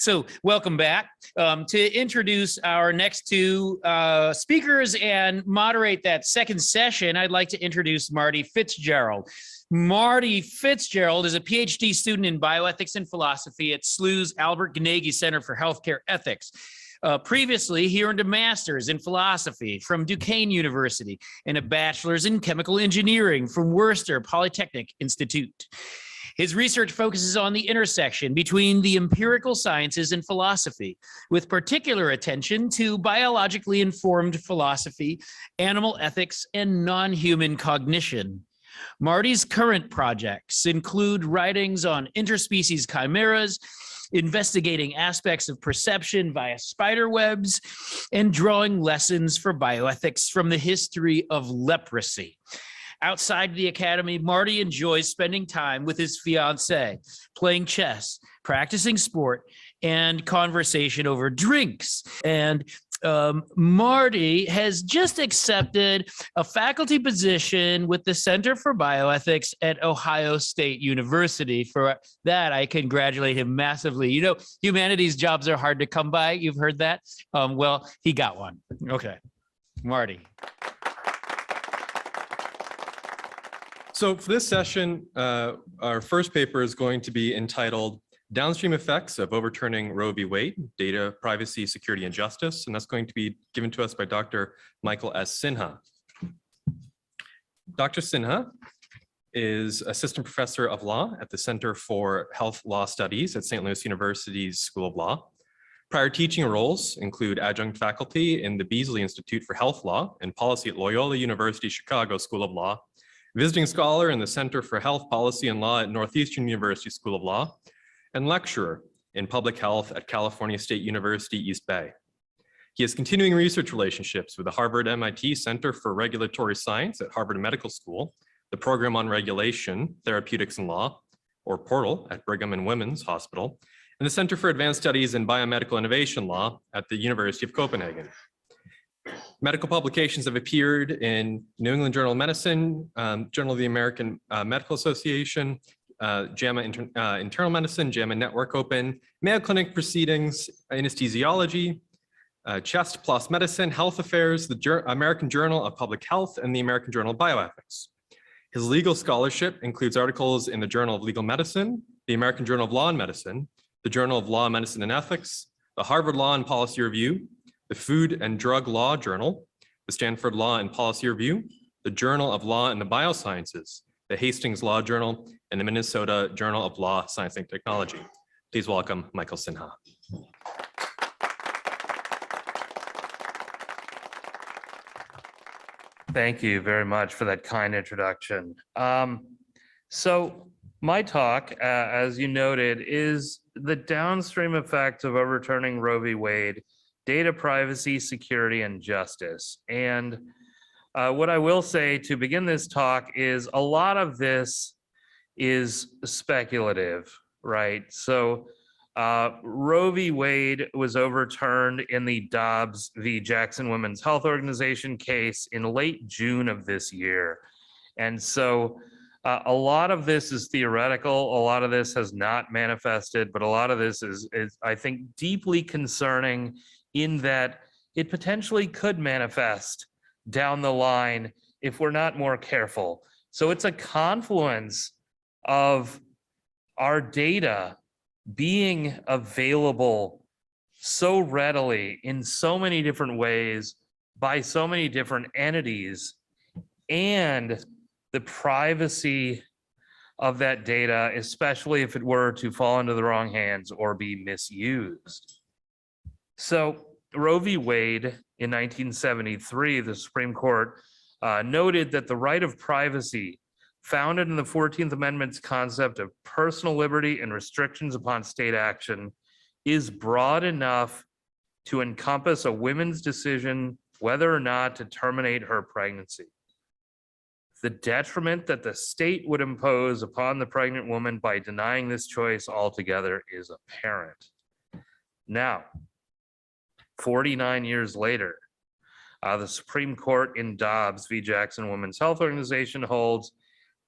So welcome back. To introduce our next two speakers and moderate that second session, I'd like to introduce Marty Fitzgerald. Marty Fitzgerald is a PhD student in bioethics and philosophy at SLU's Albert Gnegi Center for Healthcare Ethics. Previously, he earned a master's in philosophy from Duquesne University and a bachelor's in chemical engineering from Worcester Polytechnic Institute. His research focuses on the intersection between the empirical sciences and philosophy, with particular attention to biologically informed philosophy, animal ethics, and non-human cognition. Marty's current projects include writings on interspecies chimeras, investigating aspects of perception via spider webs, and drawing lessons for bioethics from the history of leprosy. Outside the academy, Marty enjoys spending time with his fiancée, playing chess, practicing sport, and conversation over drinks. And Marty has just accepted a faculty position with the Center for Bioethics at Ohio State University. For that, I congratulate him massively. You know, humanities jobs are hard to come by. You've heard that? Well, he got one. Okay, Marty. So for this session, our first paper is going to be entitled Downstream Effects of Overturning Roe v. Wade, Data, Privacy, Security, and Justice. And that's going to be given to us by Dr. Michael S. Sinha. Dr. Sinha is Assistant Professor of Law at the Center for Health Law Studies at St. Louis University's School of Law. Prior teaching roles include adjunct faculty in the Beasley Institute for Health Law and Policy at Loyola University Chicago School of Law, visiting scholar in the Center for Health Policy and Law at Northeastern University School of Law, and lecturer in public health at California State University, East Bay. He has continuing research relationships with the Harvard-MIT Center for Regulatory Science at Harvard Medical School, the Program on Regulation, Therapeutics and Law, or PORTAL at Brigham and Women's Hospital, and the Center for Advanced Studies in Biomedical Innovation Law at the University of Copenhagen. Medical publications have appeared in New England Journal of Medicine, Journal of the American Medical Association, JAMA Internal Medicine, JAMA Network Open, Mayo Clinic Proceedings, Anesthesiology, Chest Plus Medicine, Health Affairs, the American Journal of Public Health, and the American Journal of Bioethics. His legal scholarship includes articles in the Journal of Legal Medicine, the American Journal of Law and Medicine, the Journal of Law, Medicine, and Ethics, the Harvard Law and Policy Review, the Food and Drug Law Journal, the Stanford Law and Policy Review, the Journal of Law and the Biosciences, the Hastings Law Journal, and the Minnesota Journal of Law, Science, and Technology. Please welcome Michael Sinha. Thank you very much for that kind introduction. So my talk, as you noted, is the downstream effects of overturning Roe v. Wade, data privacy, security, and justice. And what I will say to begin this talk is a lot of this is speculative, right? So Roe v. Wade was overturned in the Dobbs v. Jackson Women's Health Organization case in late June of this year. And so a lot of this is theoretical. A lot of this has not manifested, but a lot of this is I think, deeply concerning in that it potentially could manifest down the line if we're not more careful. So it's a confluence of our data being available so readily in so many different ways by so many different entities, and the privacy of that data, especially if it were to fall into the wrong hands or be misused. So Roe v. Wade in 1973, the Supreme Court noted that the right of privacy founded in the 14th Amendment's concept of personal liberty and restrictions upon state action is broad enough to encompass a woman's decision whether or not to terminate her pregnancy. The detriment that the state would impose upon the pregnant woman by denying this choice altogether is apparent. Now, 49 years later, the Supreme Court in Dobbs v. Jackson Women's Health Organization holds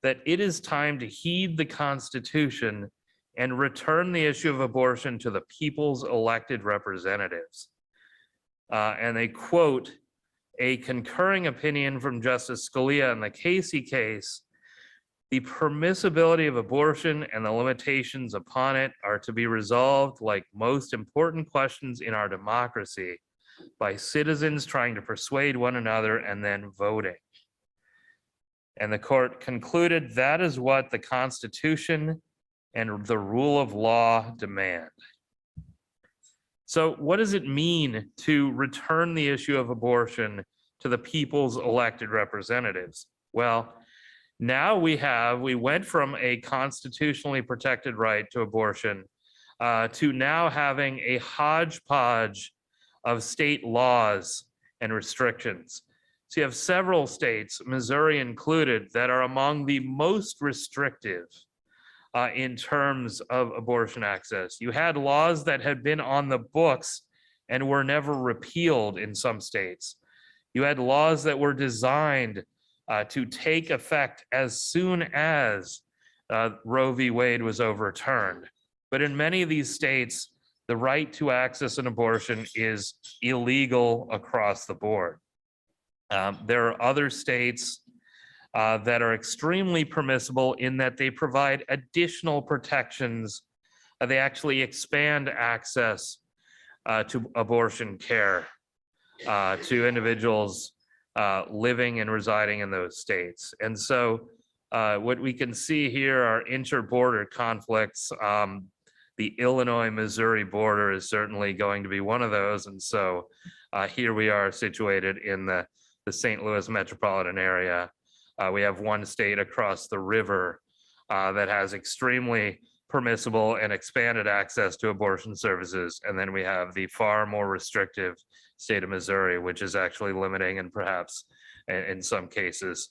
that it is time to heed the Constitution and return the issue of abortion to the people's elected representatives. And they quote a concurring opinion from Justice Scalia in the Casey case: the permissibility of abortion and the limitations upon it are to be resolved, like most important questions in our democracy, by citizens trying to persuade one another and then voting. And the court concluded that is what the Constitution and the rule of law demand. So what does it mean to return the issue of abortion to the people's elected representatives? Well, now we went from a constitutionally protected right to abortion to now having a hodgepodge of state laws and restrictions. So you have several states, Missouri included, that are among the most restrictive in terms of abortion access. You had laws that had been on the books and were never repealed in some states. You had laws that were designed to take effect as soon as Roe v. Wade was overturned. But in many of these states, the right to access an abortion is illegal across the board. There are other states that are extremely permissible in that they provide additional protections. They actually expand access to abortion care to individuals living and residing in those states. And so what we can see here are inter-border conflicts. The Illinois-Missouri border is certainly going to be one of those. And so here we are situated in the St. Louis metropolitan area. We have one state across the river that has extremely permissible and expanded access to abortion services. And then we have the far more restrictive state of Missouri, which is actually limiting and perhaps in some cases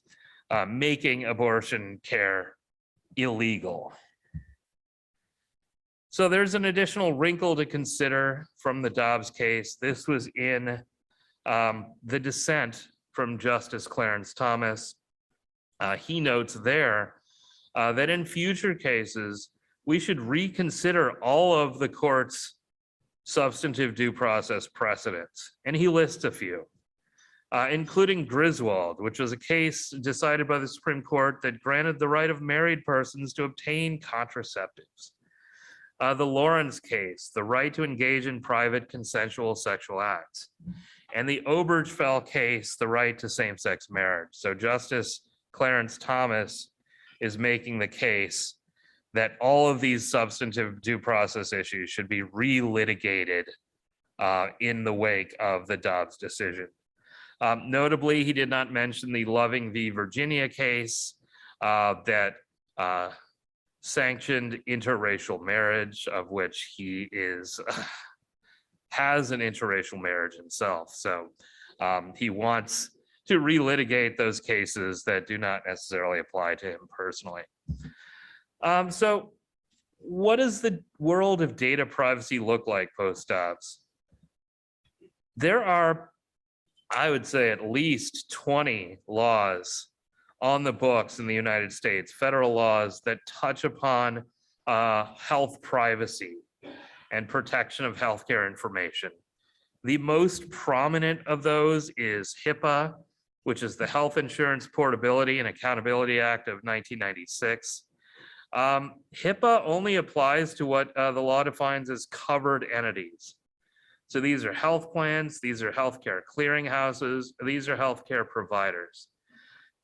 making abortion care illegal. So there's an additional wrinkle to consider from the Dobbs case. This was in the dissent from Justice Clarence Thomas. He notes there that in future cases, we should reconsider all of the court's substantive due process precedents. And he lists a few, including Griswold, which was a case decided by the Supreme Court that granted the right of married persons to obtain contraceptives. The Lawrence case, the right to engage in private consensual sexual acts. And the Obergefell case, the right to same-sex marriage. So Justice Clarence Thomas is making the case that all of these substantive due process issues should be re-litigated in the wake of the Dobbs decision. Notably, he did not mention the Loving v. Virginia case that sanctioned interracial marriage, of which he has an interracial marriage himself. So he wants to relitigate those cases that do not necessarily apply to him personally. So what does the world of data privacy look like post-Dobbs? There are, I would say, at least 20 laws on the books in the United States, federal laws that touch upon health privacy and protection of healthcare information. The most prominent of those is HIPAA, which is the Health Insurance Portability and Accountability Act of 1996. HIPAA only applies to what the law defines as covered entities. So these are health plans, these are healthcare clearinghouses, these are healthcare providers.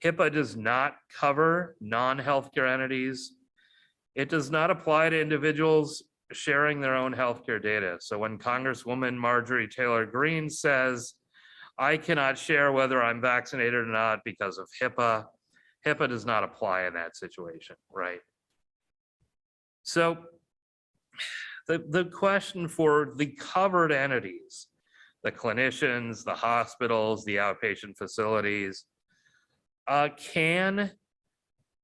HIPAA does not cover non-healthcare entities. It does not apply to individuals sharing their own healthcare data. So when Congresswoman Marjorie Taylor Greene says, I cannot share whether I'm vaccinated or not because of HIPAA, HIPAA does not apply in that situation, right? So the question for the covered entities, the clinicians, the hospitals, the outpatient facilities, can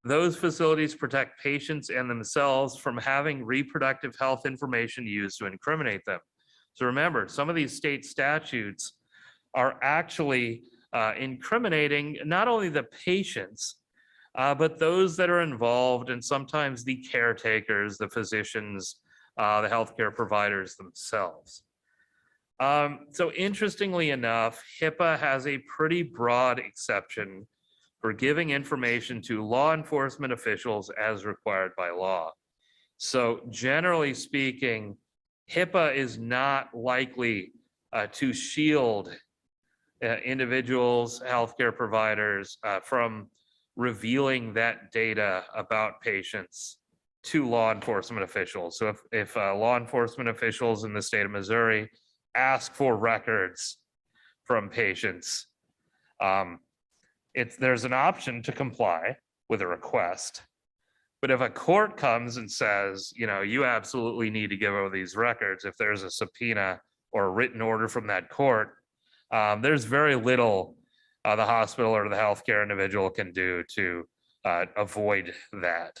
those facilities protect patients and themselves from having reproductive health information used to incriminate them? So remember, some of these state statutes are actually incriminating not only the patients, but those that are involved, and sometimes the caretakers, the physicians, the healthcare providers themselves. So interestingly enough, HIPAA has a pretty broad exception for giving information to law enforcement officials as required by law. So generally speaking, HIPAA is not likely to shield individuals, healthcare providers from revealing that data about patients to law enforcement officials. So if law enforcement officials in the state of Missouri ask for records from patients, there's an option to comply with a request. But if a court comes and says, you know, you absolutely need to give over these records, if there's a subpoena or a written order from that court, there's very little the hospital or the healthcare individual can do to avoid that.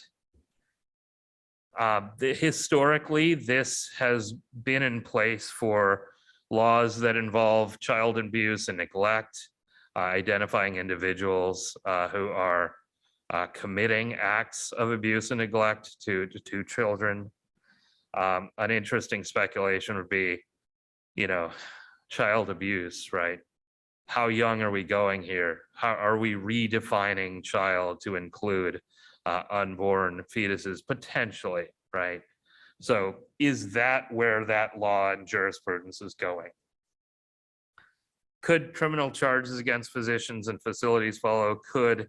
Historically, this has been in place for laws that involve child abuse and neglect, identifying individuals who are committing acts of abuse and neglect to children. An interesting speculation would be, you know, child abuse, right? How young are we going here? How are we redefining child to include unborn fetuses potentially, right? So is that where that law and jurisprudence is going? Could criminal charges against physicians and facilities follow? Could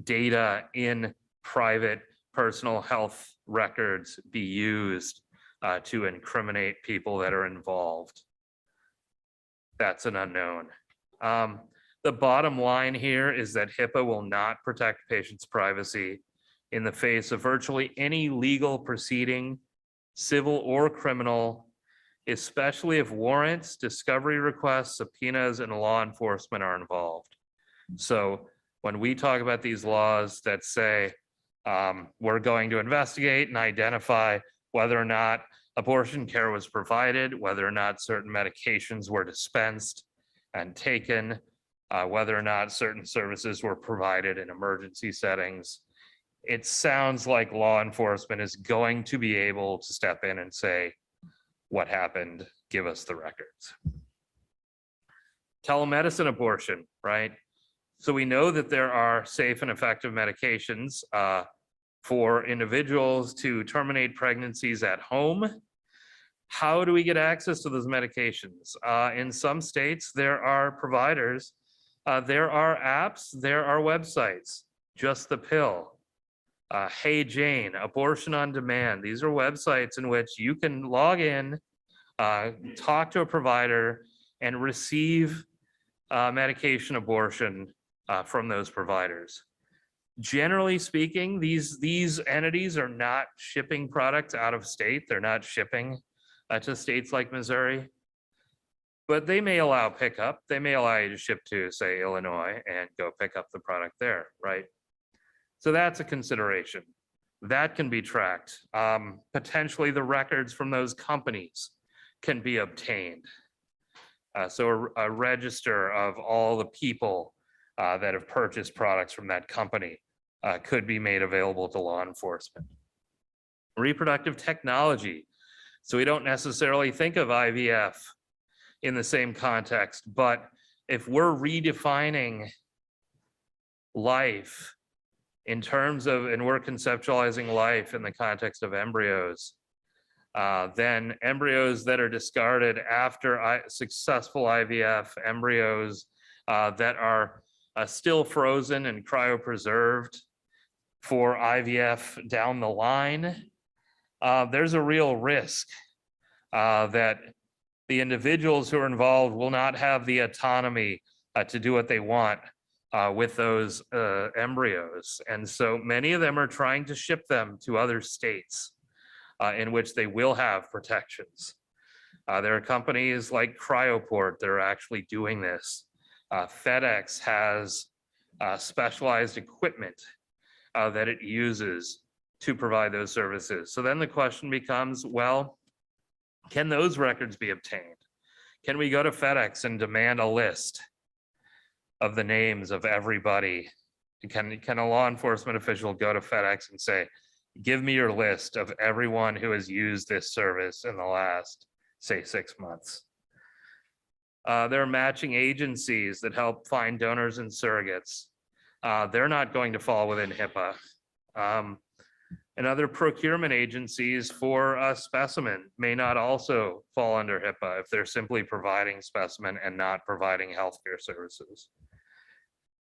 data in private personal health records be used to incriminate people that are involved? That's an unknown. The bottom line here is that HIPAA will not protect patients' privacy in the face of virtually any legal proceeding, civil or criminal, especially if warrants, discovery requests, subpoenas, and law enforcement are involved. So when we talk about these laws that say we're going to investigate and identify whether or not abortion care was provided, whether or not certain medications were dispensed and taken, whether or not certain services were provided in emergency settings, it sounds like law enforcement is going to be able to step in and say, what happened? Give us the records. Telemedicine abortion, right? So we know that there are safe and effective medications for individuals to terminate pregnancies at home. How do we get access to those medications? In some states, there are providers, there are apps, there are websites, Just the Pill, Hey Jane, Abortion on Demand. These are websites in which you can log in, talk to a provider, and receive medication abortion from those providers. Generally speaking, these entities are not shipping products out of state. They're not shipping to states like Missouri, but they may allow pickup. They may allow you to ship to, say, Illinois and go pick up the product there, right? So that's a consideration. That can be tracked. Potentially the records from those companies can be obtained. So a register of all the people that have purchased products from that company could be made available to law enforcement. Reproductive technology. So we don't necessarily think of IVF in the same context, but if we're redefining life in terms of, and we're conceptualizing life in the context of embryos, then embryos that are discarded after successful IVF, embryos that are still frozen and cryopreserved for IVF down the line, there's a real risk that the individuals who are involved will not have the autonomy to do what they want with those embryos. And so many of them are trying to ship them to other states in which they will have protections. There are companies like Cryoport that are actually doing this. FedEx has specialized equipment that it uses to provide those services. So then the question becomes, well, can those records be obtained? Can we go to FedEx and demand a list of the names of everybody Can a law enforcement official go to FedEx and say, give me your list of everyone who has used this service in the last, say, 6 months? There are matching agencies that help find donors and surrogates. They're not going to fall within HIPAA. And other procurement agencies for a specimen may not also fall under HIPAA if they're simply providing specimen and not providing healthcare services.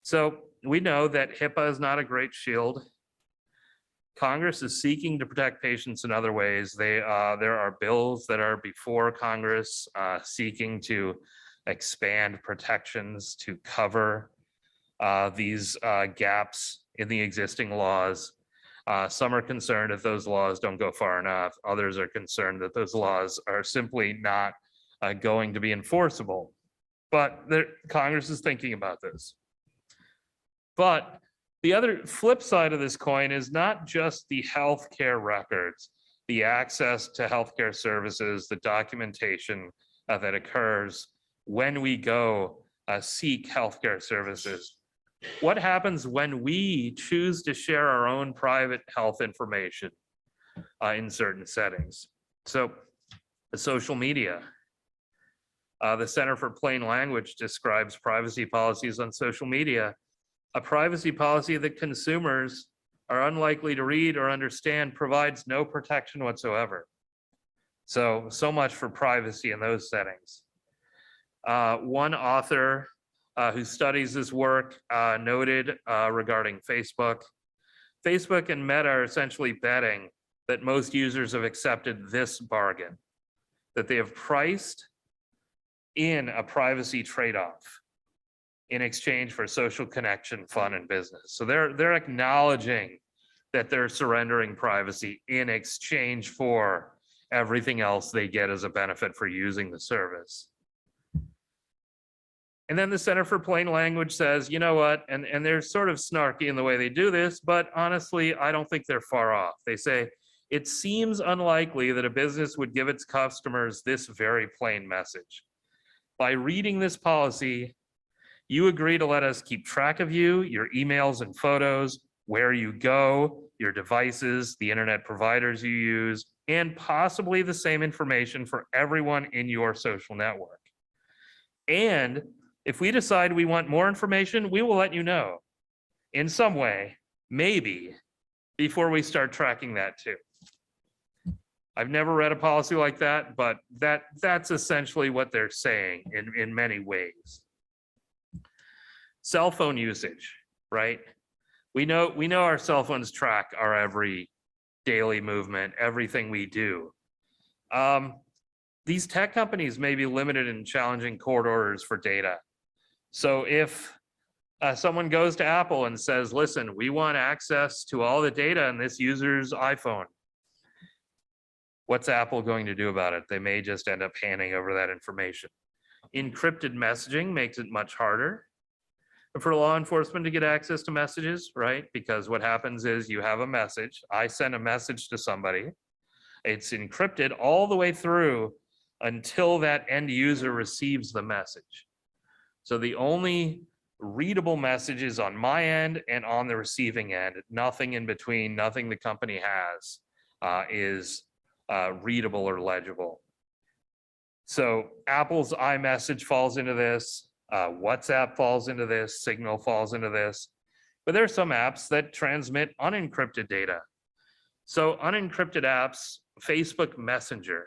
So we know that HIPAA is not a great shield. Congress is seeking to protect patients in other ways. There are bills that are before Congress seeking to expand protections to cover these gaps in the existing laws. Some are concerned if those laws don't go far enough. Others are concerned that those laws are simply not going to be enforceable. But Congress is thinking about this. But the other flip side of this coin is not just the healthcare records, the access to healthcare services, the documentation that occurs when we go seek healthcare services. What happens when we choose to share our own private health information in certain settings? So the social media. The Center for Plain Language describes privacy policies on social media. A privacy policy that consumers are unlikely to read or understand provides no protection whatsoever. So much for privacy in those settings. One author who studies this work noted regarding Facebook and Meta are essentially betting that most users have accepted this bargain, that they have priced in a privacy trade-off in exchange for social connection, fun, and business. So they're acknowledging that they're surrendering privacy in exchange for everything else they get as a benefit for using the service. And then the Center for Plain Language says, you know what, and they're sort of snarky in the way they do this, but honestly, I don't think they're far off. They say, it seems unlikely that a business would give its customers this very plain message. By reading this policy, you agree to let us keep track of you, your emails and photos, where you go, your devices, the internet providers you use, and possibly the same information for everyone in your social network. And if we decide we want more information, we will let you know in some way, maybe, before we start tracking that too. I've never read a policy like that, but that's essentially what they're saying in many ways. Cell phone usage, right? We know our cell phones track our every daily movement, everything we do. These tech companies may be limited in challenging court orders for data. So if someone goes to Apple and says, listen, we want access to all the data in this user's iPhone, what's Apple going to do about it? They may just end up handing over that information. Encrypted messaging makes it much harder for law enforcement to get access to messages, right? Because what happens is you have a message, I send a message to somebody, it's encrypted all the way through until that end user receives the message. So the only readable messages on my end and on the receiving end, nothing in between, nothing the company has is readable or legible. So Apple's iMessage falls into this, WhatsApp falls into this, Signal falls into this, but there are some apps that transmit unencrypted data. So unencrypted apps, Facebook Messenger.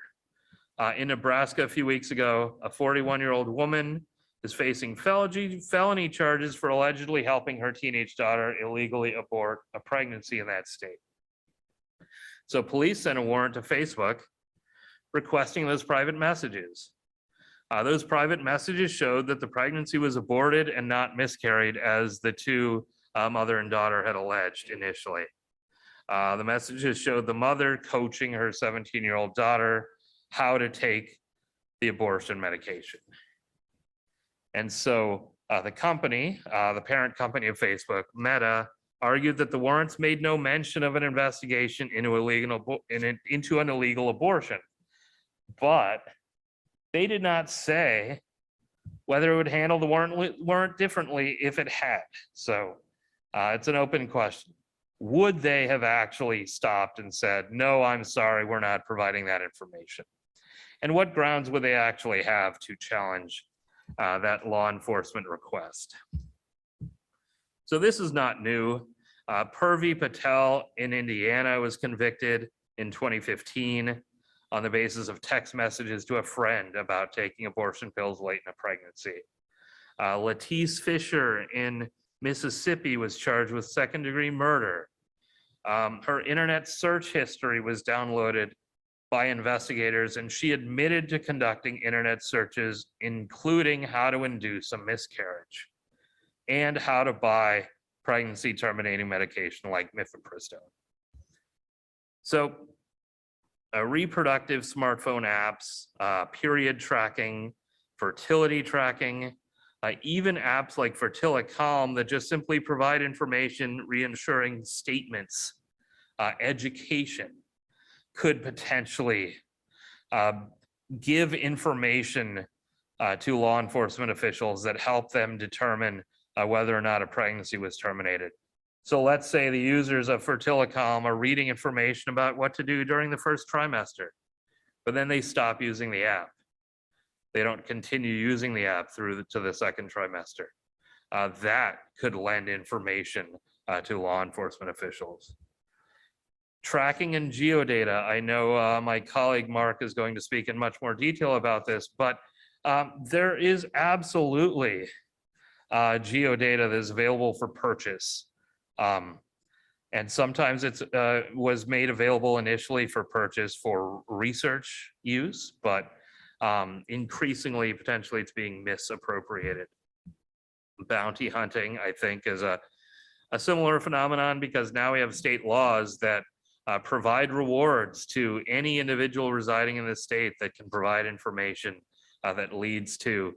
In Nebraska a few weeks ago, a 41-year-old woman is facing felony charges for allegedly helping her teenage daughter illegally abort a pregnancy in that state. So police sent a warrant to Facebook requesting those private messages. Those private messages showed that the pregnancy was aborted and not miscarried as the two mother and daughter had alleged initially. The messages showed the mother coaching her 17-year-old daughter how to take the abortion medication. And so the company, the parent company of Facebook, Meta, argued that the warrants made no mention of an investigation into an illegal abortion. But they did not say whether it would handle the warrant differently if it had. So It's an open question. Would they have actually stopped and said, no, I'm sorry, we're not providing that information? And what grounds would they actually have to challenge that law enforcement request? So this is not new. Purvi Patel in Indiana was convicted in 2015 on the basis of text messages to a friend about taking abortion pills late in a pregnancy. Latisse Fisher in Mississippi was charged with second-degree murder. Her internet search history was downloaded by investigators, and she admitted to conducting internet searches, including how to induce a miscarriage and how to buy pregnancy terminating medication like mifepristone. So reproductive smartphone apps, period tracking, fertility tracking, even apps like Fertilicalm that just simply provide information, reassuring statements, education, could potentially give information to law enforcement officials that help them determine whether or not a pregnancy was terminated. So let's say the users of Fertilicalm are reading information about what to do during the first trimester, but then they stop using the app. They don't continue using the app through to the second trimester. That could lend information to law enforcement officials. Tracking and geodata. I know my colleague Mark is going to speak in much more detail about this, but there is absolutely geodata that is available for purchase. And sometimes it was made available initially for purchase for research use, but increasingly, potentially, it's being misappropriated. Bounty hunting, I think, is a similar phenomenon because now we have state laws that provide rewards to any individual residing in the state that can provide information that leads to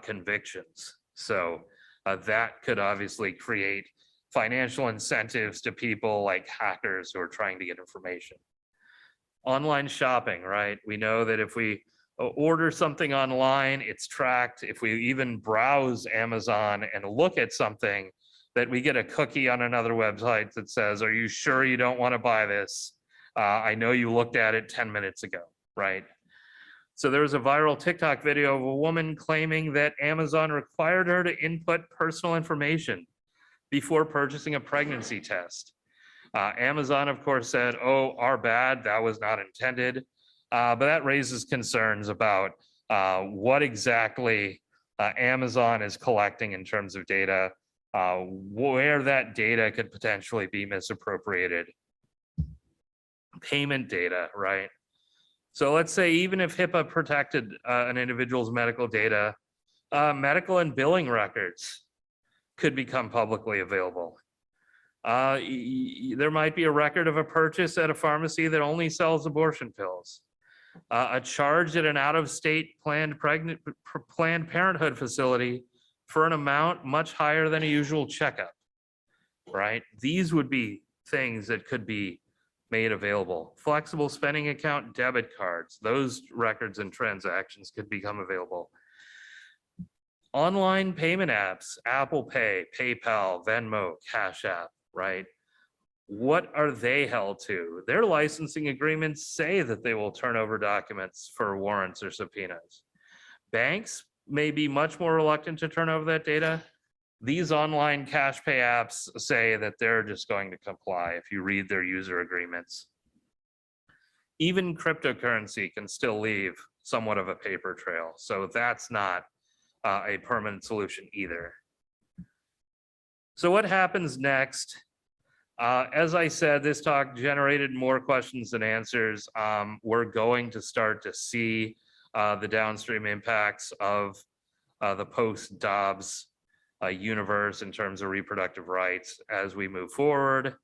convictions. So that could obviously create financial incentives to people like hackers who are trying to get information. Online shopping, right? We know that if we order something online, it's tracked. If we even browse Amazon and look at something, that we get a cookie on another website that says, are you sure you don't want to buy this? I know you looked at it 10 minutes ago, right? So there was a viral TikTok video of a woman claiming that Amazon required her to input personal information before purchasing a pregnancy test. Amazon, of course, said, oh, our bad, that was not intended. But that raises concerns about what exactly Amazon is collecting in terms of data, where that data could potentially be misappropriated. Payment data, right? So let's say even if HIPAA protected an individual's medical data, medical and billing records could become publicly available. There might be a record of a purchase at a pharmacy that only sells abortion pills. A charge at an out-of-state Planned Parenthood facility for an amount much higher than a usual checkup, right? These would be things that could be made available. Flexible spending account debit cards, those records and transactions could become available. Online payment apps, Apple Pay, PayPal, Venmo, Cash App, right? What are they held to? Their licensing agreements say that they will turn over documents for warrants or subpoenas. Banks may be much more reluctant to turn over that data. These online cash pay apps say that they're just going to comply if you read their user agreements. Even cryptocurrency can still leave somewhat of a paper trail. So that's not a permanent solution either. So what happens next? As I said, this talk generated more questions than answers. We're going to start to see the downstream impacts of the post-Dobbs universe in terms of reproductive rights as we move forward.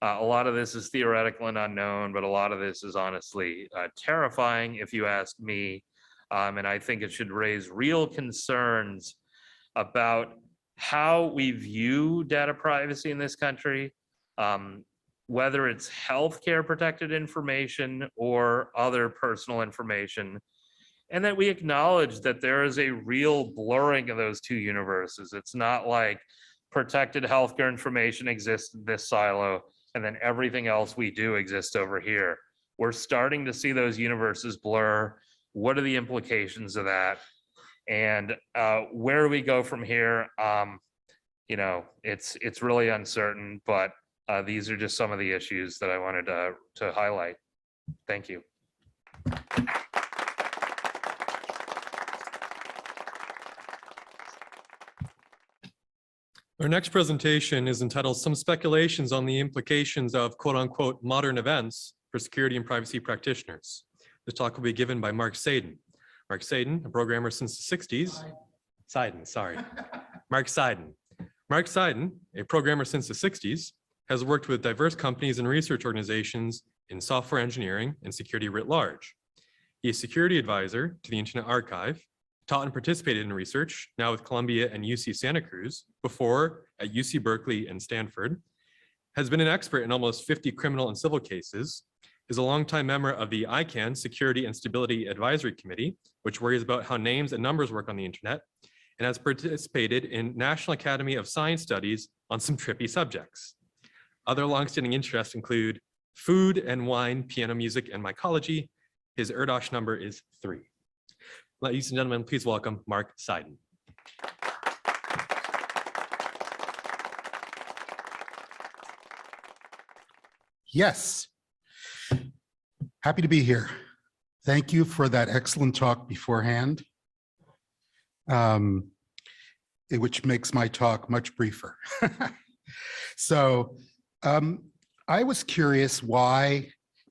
A lot of this is theoretical and unknown, but a lot of this is honestly terrifying if you ask me. And I think it should raise real concerns about how we view data privacy in this country, whether it's healthcare protected information or other personal information, and that we acknowledge that there is a real blurring of those two universes. It's not like protected healthcare information exists in this silo, and then everything else we do exists over here. We're starting to see those universes blur. What are the implications of that? And where do we go from here? You know, it's really uncertain, but these are just some of the issues that I wanted to highlight. Thank you. Our next presentation is entitled Some Speculations on the Implications of quote unquote modern events for security and privacy practitioners. This talk will be given by Mark Seiden. Mark Seiden, a programmer since the 60s. Seiden, sorry. Mark Seiden. Mark Seiden, a programmer since the 60s, has worked with diverse companies and research organizations in software engineering and security writ large. He is security advisor to the Internet Archive, taught and participated in research, now with Columbia and UC Santa Cruz, before at UC Berkeley and Stanford, has been an expert in almost 50 criminal and civil cases, is a longtime member of the ICANN Security and Stability Advisory Committee, which worries about how names and numbers work on the internet, and has participated in National Academy of Science studies on some trippy subjects. Other longstanding interests include food and wine, piano music, and mycology. His ERDOS number is 3. Ladies and gentlemen, please welcome Mark Seiden. Yes, happy to be here. Thank you for that excellent talk beforehand, which makes my talk much briefer. So I was curious why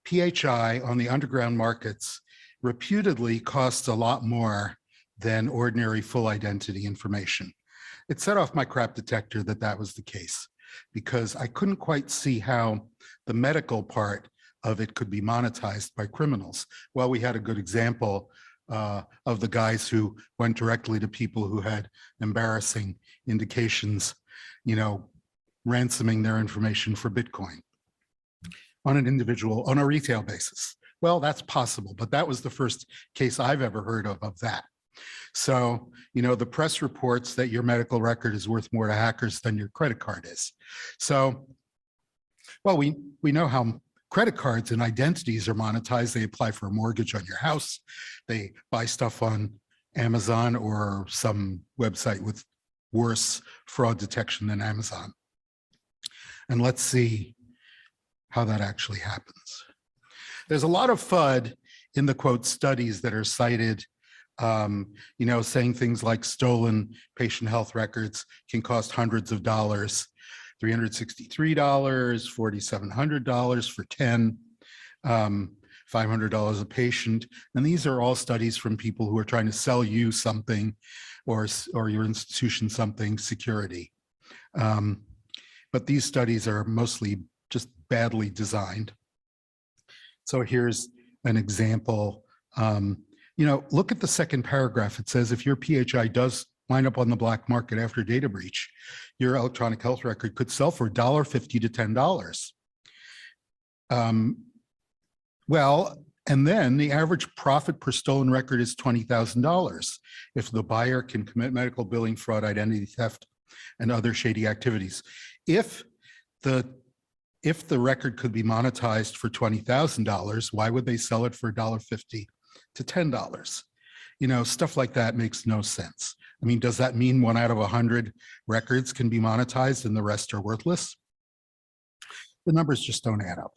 PHI on the underground markets reputedly costs a lot more than ordinary full identity information. It set off my crap detector that that was the case, because I couldn't quite see how the medical part of it could be monetized by criminals. Well, we had a good example of the guys who went directly to people who had embarrassing indications, you know, ransoming their information for Bitcoin on an individual, on a retail basis. Well, that's possible, but that was the first case I've ever heard of that. So, you know, the press reports that your medical record is worth more to hackers than your credit card is. So, well, we know how credit cards and identities are monetized. They apply for a mortgage on your house. They buy stuff on Amazon or some website with worse fraud detection than Amazon. And let's see how that actually happens. There's a lot of FUD in the quote studies that are cited, you know, saying things like stolen patient health records can cost hundreds of dollars, $363, $4,700 for 10, $500 a patient. And these are all studies from people who are trying to sell you something or your institution something, security. But these studies are mostly just badly designed. So here's an example. You know, look at the second paragraph. It says if your PHI does wind up on the black market after data breach, your electronic health record could sell for $1.50 to $10. Well, and then the average profit per stolen record is $20,000 if the buyer can commit medical billing fraud, identity theft, and other shady activities. If the record could be monetized for $20,000, why would they sell it for $1.50 to $10? You know, stuff like that makes no sense. I mean, does that mean 1 out of 100 records can be monetized and the rest are worthless? The numbers just don't add up.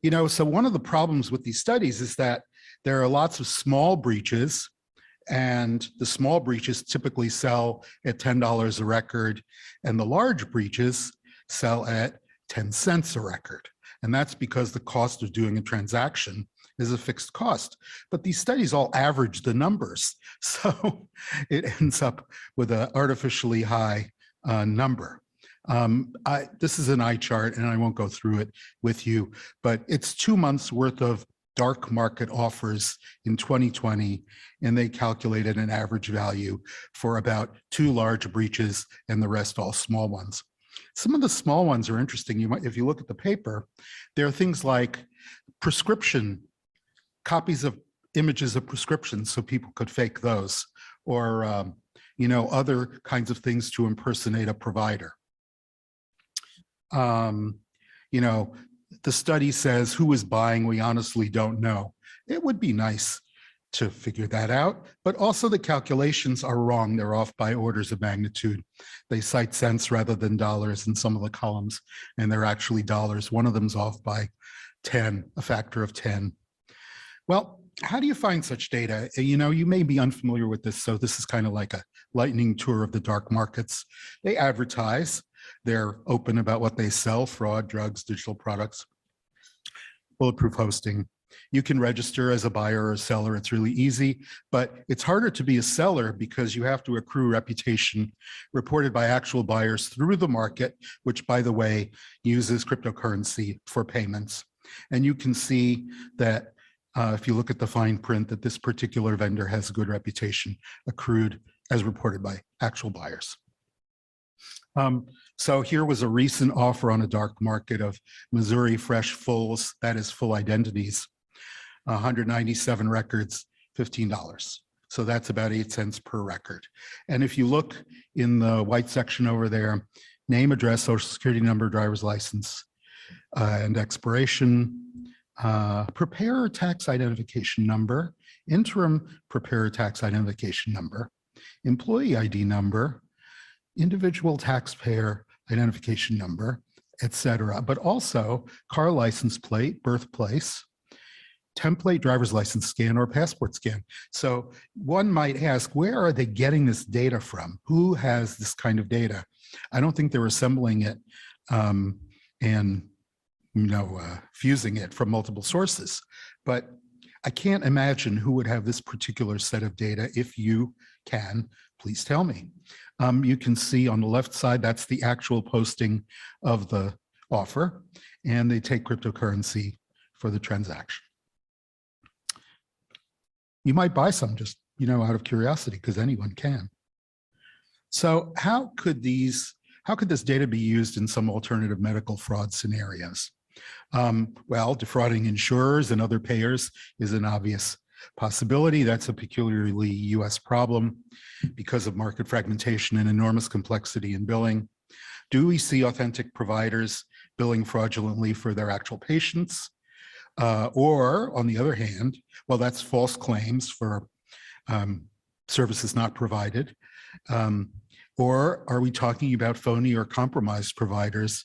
You know, so one of the problems with these studies is that there are lots of small breaches, and the small breaches typically sell at $10 a record, and the large breaches sell at 10 cents a record. And that's because the cost of doing a transaction is a fixed cost. But these studies all average the numbers. So it ends up with an artificially high number. This is an eye chart, and I won't go through it with you, but it's 2 months worth of dark market offers in 2020, and they calculated an average value for about 2 large breaches and the rest all small ones. Some of the small ones are interesting. You might, if you look at the paper, there are things like prescription, copies of images of prescriptions so people could fake those, or other kinds of things to impersonate a provider. The study says who is buying, we honestly don't know. It would be nice to figure that out, but also the calculations are wrong. They're off by orders of magnitude. They cite cents rather than dollars in some of the columns, and they're actually dollars. One of them's off by 10, a factor of 10. Well, how do you find such data? You may be unfamiliar with this, so this is kind of like a lightning tour of the dark markets. They advertise. They're open about what they sell: fraud, drugs, digital products, bulletproof hosting. You can register as a buyer or a seller. It's really easy, but it's harder to be a seller because you have to accrue reputation reported by actual buyers through the market, which, by the way, uses cryptocurrency for payments. And you can see that if you look at the fine print, that this particular vendor has a good reputation accrued as reported by actual buyers. So here was a recent offer on a dark market of Missouri Fresh Fulls, that is full identities, 197 records, $15. So that's about 8 cents per record. And if you look in the white section over there, name, address, social security number, driver's license, and expiration, preparer tax identification number, interim preparer tax identification number, employee ID number, individual taxpayer identification number, etc., but also car license plate, birthplace, template driver's license scan, or passport scan. So one might ask, where are they getting this data from? Who has this kind of data? I don't think they're assembling it and fusing it from multiple sources, but I can't imagine who would have this particular set of data. If you can, please tell me. You can see on the left side, that's the actual posting of the offer, and they take cryptocurrency for the transaction. You might buy some just, out of curiosity, because anyone can. So how could this data be used in some alternative medical fraud scenarios? Well, defrauding insurers and other payers is an obvious possibility. That's a peculiarly US problem because of market fragmentation and enormous complexity in billing. Do we see authentic providers billing fraudulently for their actual patients? Or on the other hand, well, that's false claims for services not provided. Or are we talking about phony or compromised providers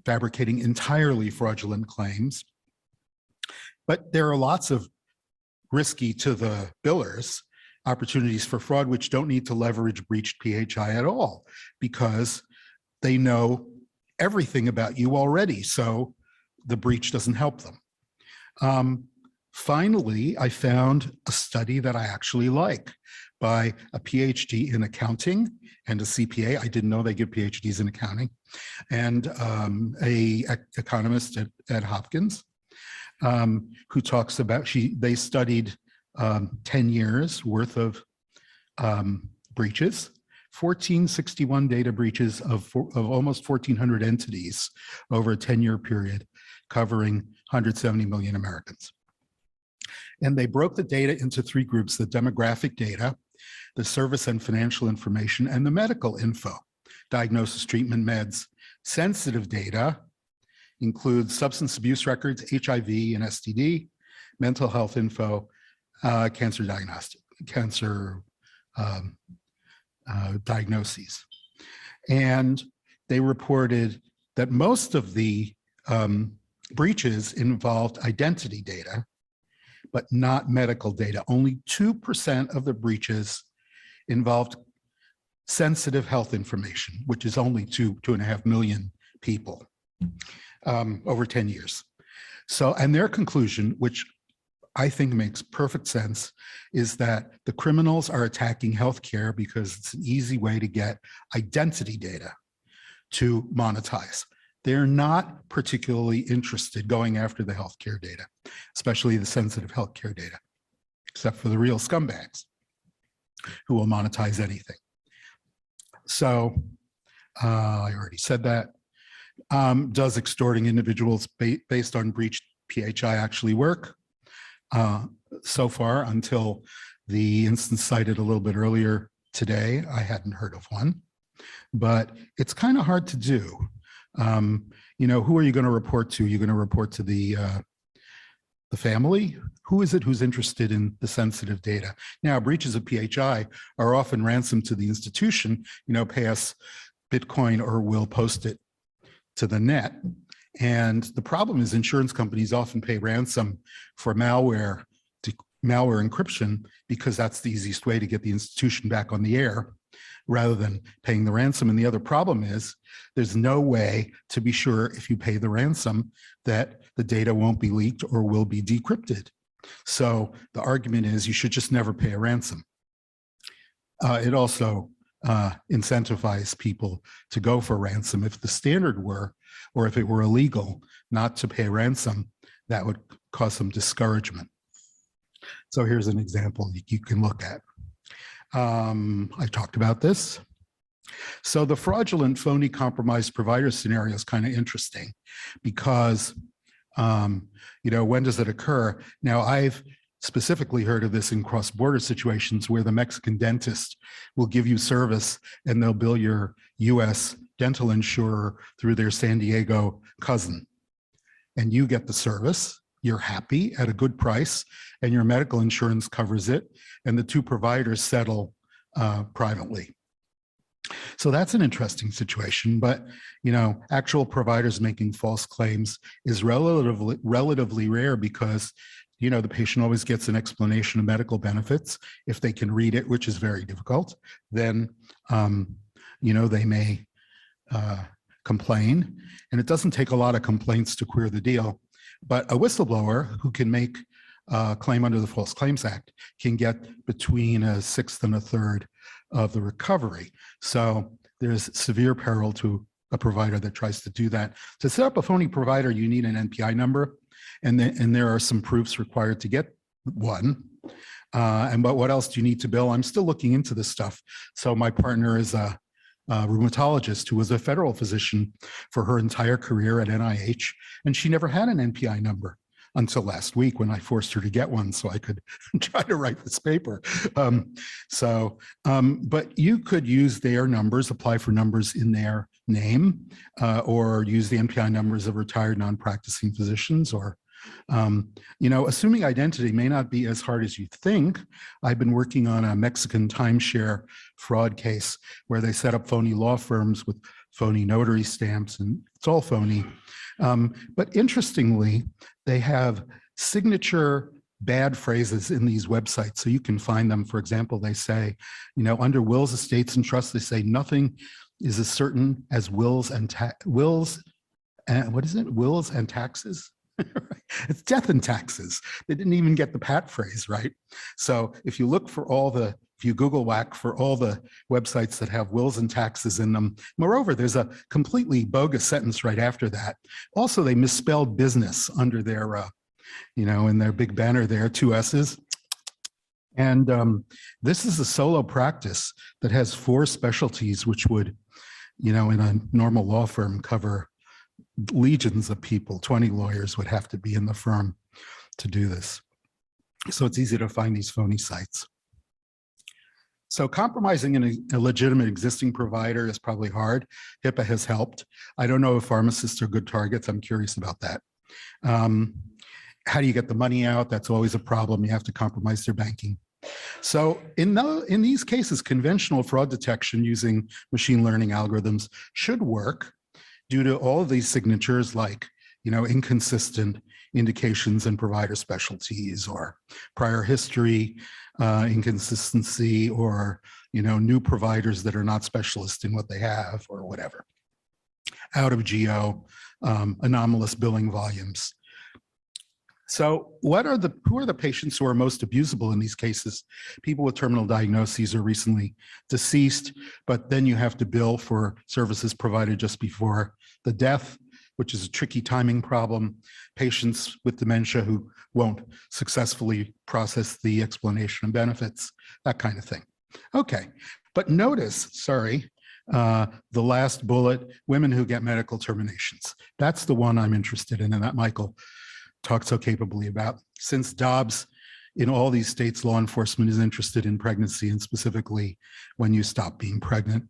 fabricating entirely fraudulent claims? But there are lots of risky to the billers opportunities for fraud which don't need to leverage breached PHI at all, because they know everything about you already, so the breach doesn't help them. Finally, I found a study that I actually like by a PhD in accounting and a CPA. I didn't know they give PhDs in accounting, and a economist at Hopkins, who talks about, they studied 10 years worth of breaches, 1461 data breaches of almost 1,400 entities over a 10-year period, covering 170 million Americans. And they broke the data into 3 groups: the demographic data, the service and financial information, and the medical info, diagnosis, treatment, meds. Sensitive data includes substance abuse records, HIV and STD, mental health info, cancer diagnoses. And they reported that most of the breaches involved identity data, but not medical data. Only 2% of the breaches involved sensitive health information, which is only 2.5 million people over 10 years. So, and their conclusion, which I think makes perfect sense, is that the criminals are attacking healthcare because it's an easy way to get identity data to monetize. They're not particularly interested going after the healthcare data, especially the sensitive healthcare data, except for the real scumbags who will monetize anything. So I already said that. Does extorting individuals based on breached PHI actually work? So far, until the instance cited a little bit earlier today. I hadn't heard of one, but it's kind of hard to do. Who are you going to report to? You're going to report to the family? Who is it who's interested in the sensitive data? Now, breaches of PHI are often ransom to the institution, pay us Bitcoin or we'll post it to the net. And the problem is insurance companies often pay ransom for malware encryption because that's the easiest way to get the institution back on the air rather than paying the ransom. And the other problem is there's no way to be sure if you pay the ransom that the data won't be leaked or will be decrypted. So the argument is you should just never pay a ransom. It also incentivizes people to go for ransom. If the standard were, or if it were illegal not to pay ransom, that would cause some discouragement. So here's an example you can look at. I talked about this. So the fraudulent, phony, compromised provider scenario is kind of interesting because, when does it occur? Now, I've specifically heard of this in cross-border situations where the Mexican dentist will give you service and they'll bill your US dental insurer through their San Diego cousin. And you get the service, you're happy at a good price, and your medical insurance covers it, and the two providers settle privately. So that's an interesting situation, but actual providers making false claims is relatively rare because the patient always gets an explanation of medical benefits. If they can read it, which is very difficult, then they may complain, and it doesn't take a lot of complaints to queer the deal. But a whistleblower who can make a claim under the False Claims Act can get between a sixth and a third of the recovery. So there's severe peril to a provider that tries to do that. To set up a phony provider, you need an NPI number, and there are some proofs required to get one. But what else do you need to bill? I'm still looking into this stuff. So my partner is a rheumatologist who was a federal physician for her entire career at NIH, and she never had an NPI number until last week when I forced her to get one so I could try to write this paper. But you could use their numbers, apply for numbers in their name, or use the NPI numbers of retired non-practicing physicians, or assuming identity may not be as hard as you think. I've been working on a Mexican timeshare fraud case where they set up phony law firms with phony notary stamps, and it's all phony. But interestingly, they have signature bad phrases in these websites, so you can find them. For example, they say, under wills, estates, and trusts, they say nothing is as certain as wills and wills and taxes. It's death and taxes. They didn't even get the pat phrase right. So if you look for if you Google whack for all the websites that have wills and taxes in them, moreover, there's a completely bogus sentence right after that. Also, they misspelled business under their, in their big banner there, 2 S's. And this is a solo practice that has 4 specialties, which would, in a normal law firm cover legions of people. 20 lawyers would have to be in the firm to do this. So it's easy to find these phony sites. So compromising a legitimate existing provider is probably hard. HIPAA has helped. I don't know if pharmacists are good targets. I'm curious about that. How do you get the money out? That's always a problem. You have to compromise their banking. So in these cases, conventional fraud detection using machine learning algorithms should work due to all of these signatures, like inconsistent indications in provider specialties, or prior history inconsistency, or new providers that are not specialists in what they have, or whatever. Out of geo, anomalous billing volumes. So who are the patients who are most abusable in these cases? People with terminal diagnoses or recently deceased, but then you have to bill for services provided just before the death, which is a tricky timing problem. Patients with dementia who won't successfully process the explanation of benefits, that kind of thing. Okay, but notice, the last bullet, women who get medical terminations. That's the one I'm interested in, and that Michael talked so capably about. Since Dobbs, in all these states, law enforcement is interested in pregnancy and specifically when you stop being pregnant.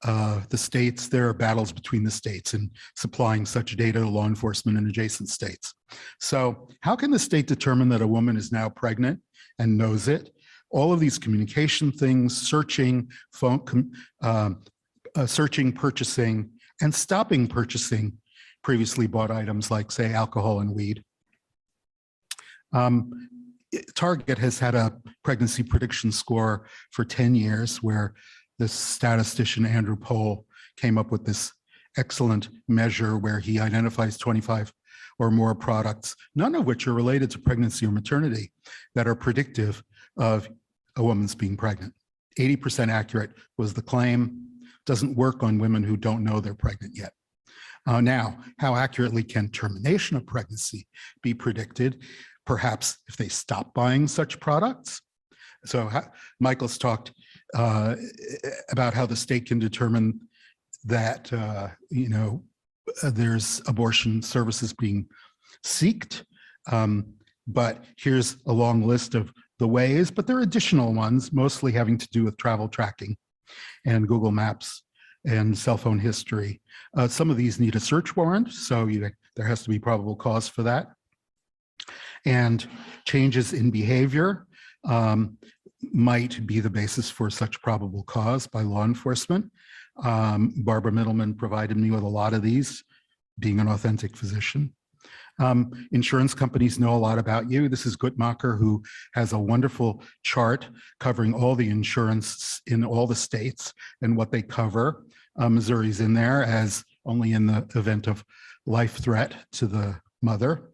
The states, there are battles between the states in supplying such data to law enforcement in adjacent states. So how can the state determine that a woman is now pregnant and knows it? All of these communication things, searching, searching, purchasing, and stopping purchasing previously bought items like, say, alcohol and weed. Target has had a pregnancy prediction score for 10 years where this statistician, Andrew Pohl, came up with this excellent measure where he identifies 25 or more products, none of which are related to pregnancy or maternity, that are predictive of a woman's being pregnant. 80% accurate was the claim. Doesn't work on women who don't know they're pregnant yet. Now, how accurately can termination of pregnancy be predicted? Perhaps if they stop buying such products. So Michael's talked about how the state can determine that, there's abortion services being sought. But here's a long list of the ways, but there are additional ones, mostly having to do with travel tracking and Google Maps and cell phone history. Some of these need a search warrant, so there has to be probable cause for that. And changes in behavior might be the basis for such probable cause by law enforcement. Barbara Middleman provided me with a lot of these, being an authentic physician. Insurance companies know a lot about you. This is Guttmacher, who has a wonderful chart covering all the insurance in all the states and what they cover. Missouri's in there as only in the event of life threat to the mother.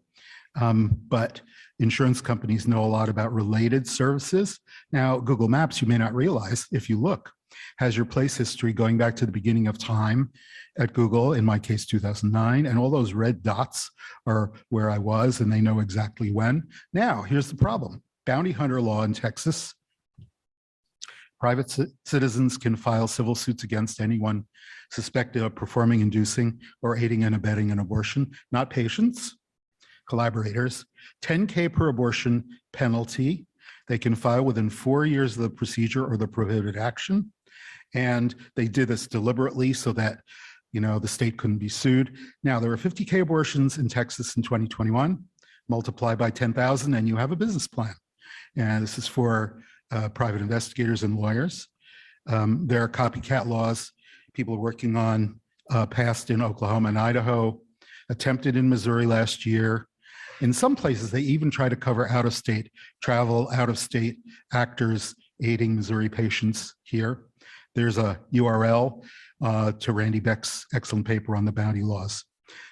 But insurance companies know a lot about related services. Now, Google Maps, you may not realize, if you look, has your place history going back to the beginning of time at Google, in my case, 2009, and all those red dots are where I was, and they know exactly when. Now, here's the problem. Bounty hunter law in Texas. Private citizens can file civil suits against anyone suspected of performing, inducing, or aiding and abetting an abortion, not patients, collaborators. 10K per abortion penalty. They can file within 4 years of the procedure or the prohibited action. And they did this deliberately so that, the state couldn't be sued. Now, there were 50K abortions in Texas in 2021. Multiply by 10,000 and you have a business plan. And this is for private investigators and lawyers. There are copycat laws people are working on, passed in Oklahoma and Idaho, attempted in Missouri last year. In some places, they even try to cover out-of-state travel, out-of-state actors aiding Missouri patients here. There's a URL to Randy Beck's excellent paper on the bounty laws.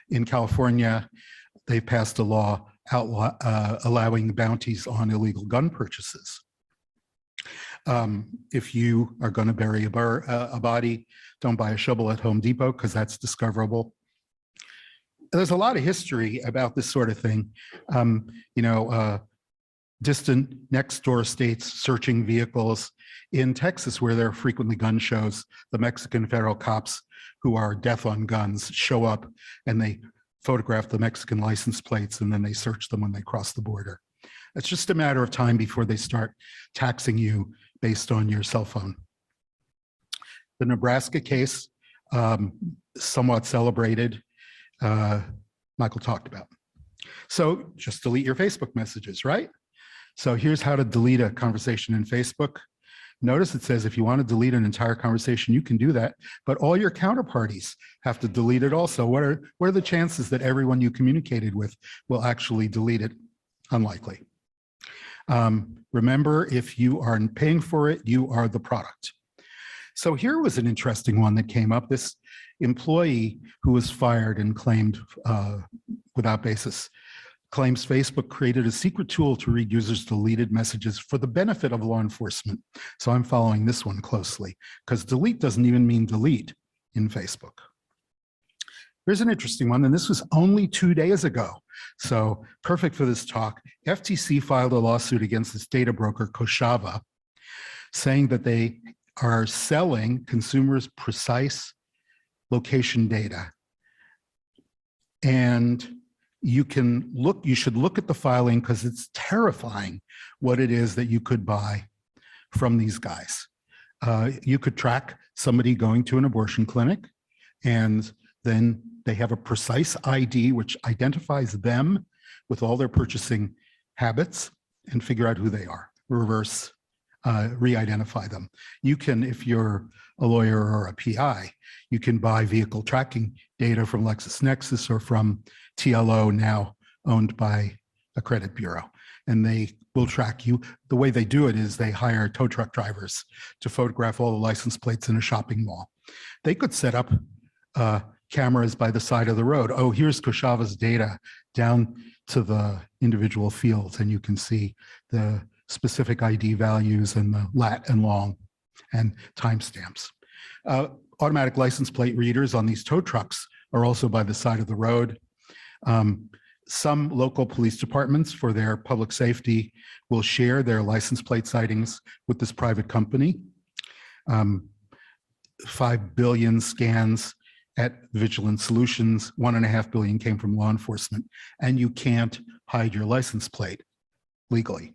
In California, they passed a law allowing bounties on illegal gun purchases. If you are going to bury a body, don't buy a shovel at Home Depot because that's discoverable. There's a lot of history about this sort of thing. Distant next door states searching vehicles. In Texas, where there are frequently gun shows, the Mexican federal cops who are death on guns show up and they photograph the Mexican license plates and then they search them when they cross the border. It's just a matter of time before they start taxing you based on your cell phone. The Nebraska case, somewhat celebrated, Michael talked about. So just delete your Facebook messages, right? So here's how to delete a conversation in Facebook. Notice it says if you want to delete an entire conversation, you can do that, but all your counterparties have to delete it also. What are the chances that everyone you communicated with will actually delete it? Unlikely. Remember, if you are paying for it, you are the product. So here was an interesting one that came up. This employee who was fired and claimed without basis claims Facebook created a secret tool to read users' deleted messages for the benefit of law enforcement. So I'm following this one closely because delete doesn't even mean delete in Facebook. Here's an interesting one, and this was only 2 days ago. So perfect for this talk. FTC filed a lawsuit against this data broker, Koshava, saying that they are selling consumers precise location data. And you should look at the filing because it's terrifying what it is that you could buy from these guys. You could track somebody going to an abortion clinic, and then they have a precise ID which identifies them with all their purchasing habits and figure out who they are, re-identify them. You can, if you're a lawyer or a PI, you can buy vehicle tracking data from LexisNexis or from TLO, now owned by a credit bureau, and they will track you. The way they do it is they hire tow truck drivers to photograph all the license plates in a shopping mall. They could set up cameras by the side of the road. Oh, here's Koshava's data down to the individual fields, and you can see the specific ID values and the lat and long and timestamps. Automatic license plate readers on these tow trucks are also by the side of the road. Some local police departments, for their public safety, will share their license plate sightings with this private company. 5 billion scans at Vigilant Solutions, 1.5 billion came from law enforcement, and you can't hide your license plate legally.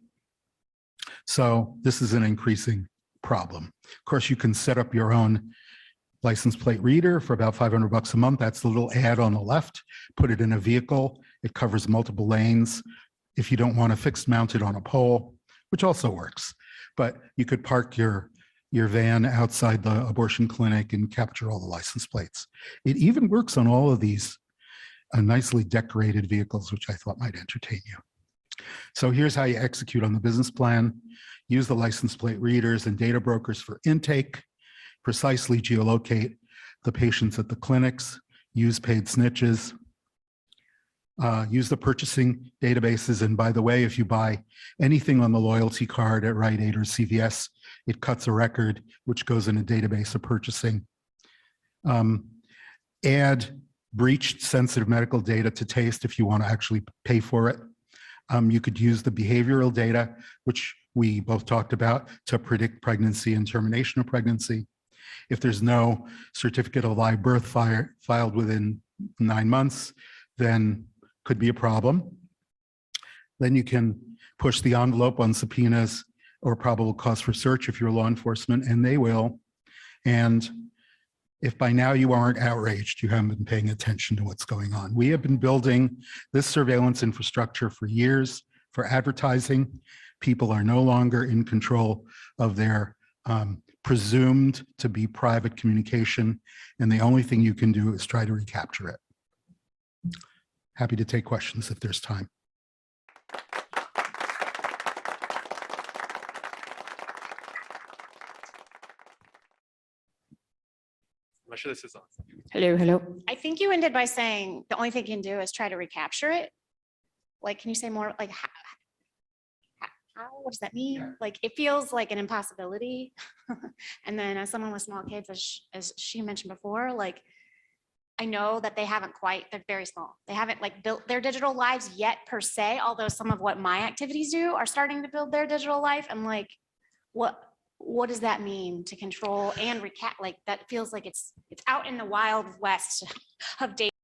So this is an increasing problem. Of course, you can set up your own license plate reader for about $500 a month. That's the little ad on the left. Put it in a vehicle. It covers multiple lanes. If you don't want to fixed mount it on a pole, which also works, but you could park your van outside the abortion clinic and capture all the license plates. It even works on all of these nicely decorated vehicles, which I thought might entertain you. So here's how you execute on the business plan. Use the license plate readers and data brokers for intake. Precisely geolocate the patients at the clinics. Use paid snitches. Use the purchasing databases. And by the way, if you buy anything on the loyalty card at Rite Aid or CVS, it cuts a record, which goes in a database of purchasing. Add breached sensitive medical data to TASTE if you want to actually pay for it. You could use the behavioral data, which we both talked about, to predict pregnancy and termination of pregnancy. If there's no certificate of live birth filed within 9 months, then could be a problem. Then you can push the envelope on subpoenas or probable cause for search if you're law enforcement, and they will. And if by now you aren't outraged, you haven't been paying attention to what's going on. We have been building this surveillance infrastructure for years for advertising. People are no longer in control of their presumed to be private communication, and the only thing you can do is try to recapture it. Happy to take questions if there's time. I'm not sure this is on. Hello. I think you ended by saying the only thing you can do is try to recapture it. Like, can you say more? Like, how what does that mean? Like, it feels like an impossibility. And then as someone with small kids, as she mentioned before, like, I know that they haven't quite, they're very small. They haven't like built their digital lives yet per se, although some of what my activities do are starting to build their digital life. I'm like, what does that mean to control and recap? Like, that feels like it's out in the wild west of data.